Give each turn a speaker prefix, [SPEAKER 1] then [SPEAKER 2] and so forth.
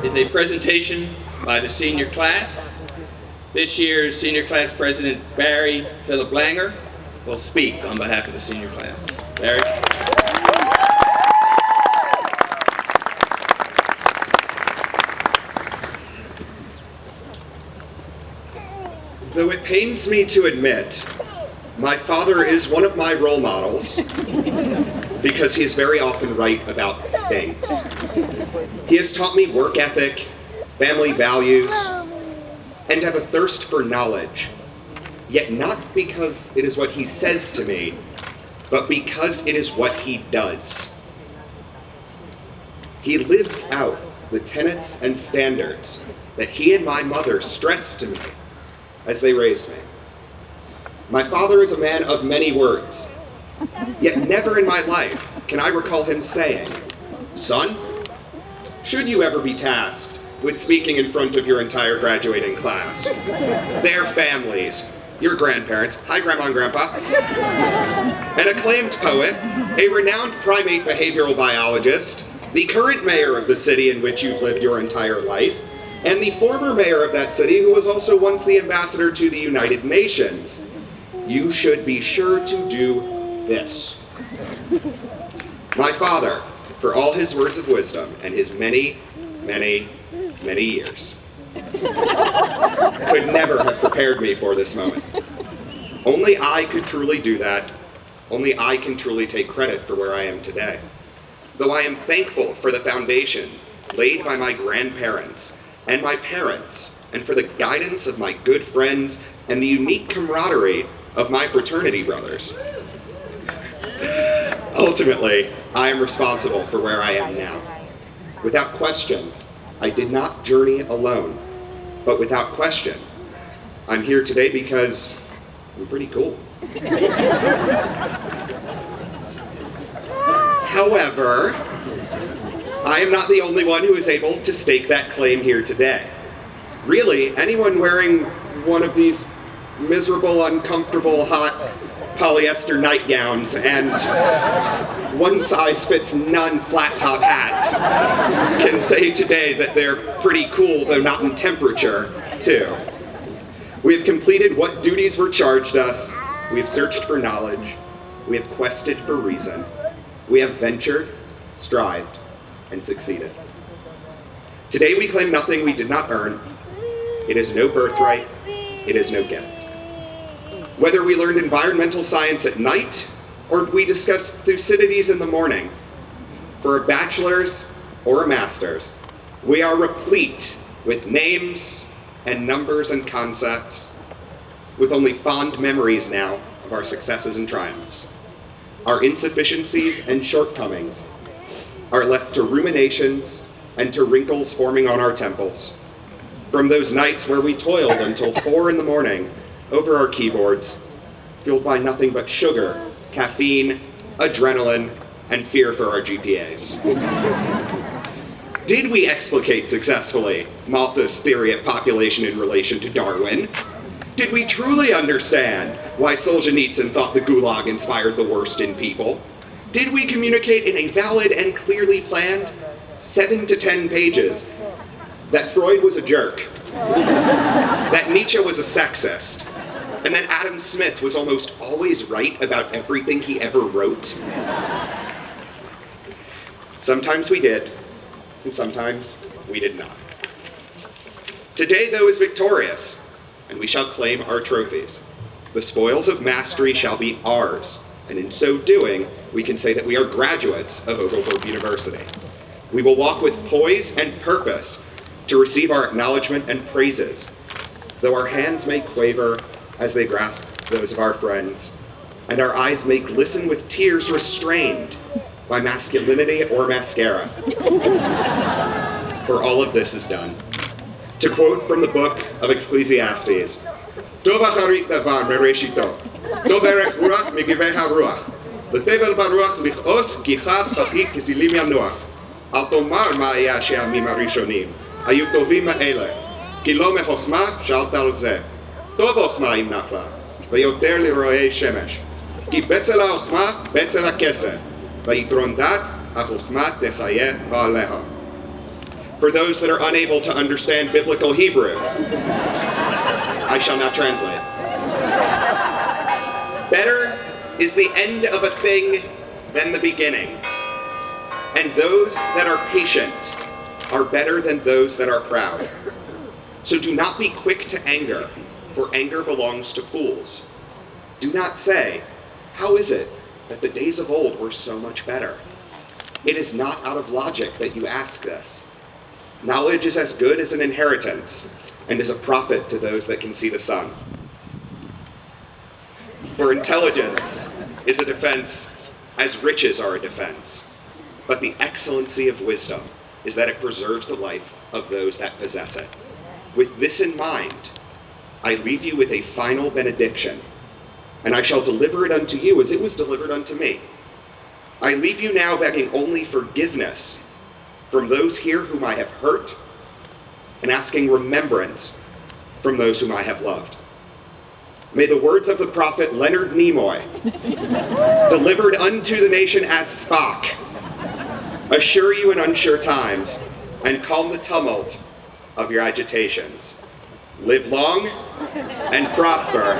[SPEAKER 1] is a presentation by the senior class. This year's senior class president, Barry Philip Langer, will speak on behalf of the senior class. Barry.
[SPEAKER 2] Though it pains me to admit, my father is one of my role models because he is very often right about things. He has taught me work ethic, family values, and have a thirst for knowledge, yet not because it is what he says to me, but because it is what he does. He lives out the tenets and standards that he and my mother stressed to me as they raised me. My father is a man of many words, yet never in my life can I recall him saying, "Son, should you ever be tasked with speaking in front of your entire graduating class, their families, your grandparents, hi Grandma and Grandpa, an acclaimed poet, a renowned primate behavioral biologist, the current mayor of the city in which you've lived your entire life, and the former mayor of that city who was also once the ambassador to the United Nations, you should be sure to do this." My father, for all his words of wisdom and his many, many, many years, could never have prepared me for this moment. Only I could truly do that. Only I can truly take credit for where I am today. Though I am thankful for the foundation laid by my grandparents and my parents, and for the guidance of my good friends and the unique camaraderie of my fraternity brothers. Ultimately, I am responsible for where I am now. Without question, I did not journey alone, but without question, I'm here today because I'm pretty cool. However, I am not the only one who is able to stake that claim here today. Really, anyone wearing one of these miserable, uncomfortable, hot polyester nightgowns and one-size-fits-none flat-top hats can say today that they're pretty cool, though not in temperature, too. We have completed what duties were charged us. We have searched for knowledge. We have quested for reason. We have ventured, strived, and succeeded. Today we claim nothing we did not earn. It is no birthright. It is no gift. Whether we learned environmental science at night or we discussed Thucydides in the morning, for a bachelor's or a master's, we are replete with names and numbers and concepts, with only fond memories now of our successes and triumphs. Our insufficiencies and shortcomings are left to ruminations and to wrinkles forming on our temples. From those nights where we toiled until 4 in the morning over our keyboards, fueled by nothing but sugar, caffeine, adrenaline, and fear for our GPAs. Did we explicate successfully Malthus' theory of population in relation to Darwin? Did we truly understand why Solzhenitsyn thought the Gulag inspired the worst in people? Did we communicate in a valid and clearly planned 7 to 10 pages that Freud was a jerk, that Nietzsche was a sexist, and that Adam Smith was almost always right about everything he ever wrote? Sometimes we did, and sometimes we did not. Today, though, is victorious, and we shall claim our trophies. The spoils of mastery shall be ours, and in so doing, we can say that we are graduates of Oglethorpe University. We will walk with poise and purpose to receive our acknowledgement and praises, though our hands may quaver as they grasp those of our friends, and our eyes may glisten with tears restrained by masculinity or mascara. For all of this is done. To quote from the book of Ecclesiastes, "Tov acharit davar mereshito, tov erech ruach megiveh haruach, l'tevel baruach lichos gichas chachik kisilim yanuach, al tomar ma היה שהימים הראשונים היו טובים מאלה, כי לא מחוכמה שאלת על זה. טוב חוכמה אם נחלה, ויותר לרועי שמש, כי בצל החוכמה בצל הכסף, ויתרון דת החוכמה תחיה בעליה." For those that are unable to understand biblical Hebrew, I shall not translate. Better is the end of a thing than the beginning, and those that are patient are better than those that are proud. So do not be quick to anger, for anger belongs to fools. Do not say, "How is it that the days of old were so much better?" It is not out of logic that you ask this. Knowledge is as good as an inheritance, and is a profit to those that can see the sun. For intelligence is a defense as riches are a defense. But the excellency of wisdom is that it preserves the life of those that possess it. With this in mind, I leave you with a final benediction, and I shall deliver it unto you as it was delivered unto me. I leave you now begging only forgiveness from those here whom I have hurt, and asking remembrance from those whom I have loved. May the words of the prophet Leonard Nimoy, delivered unto the nation as Spock, assure you in unsure times, and calm the tumult of your agitations. Live long and prosper.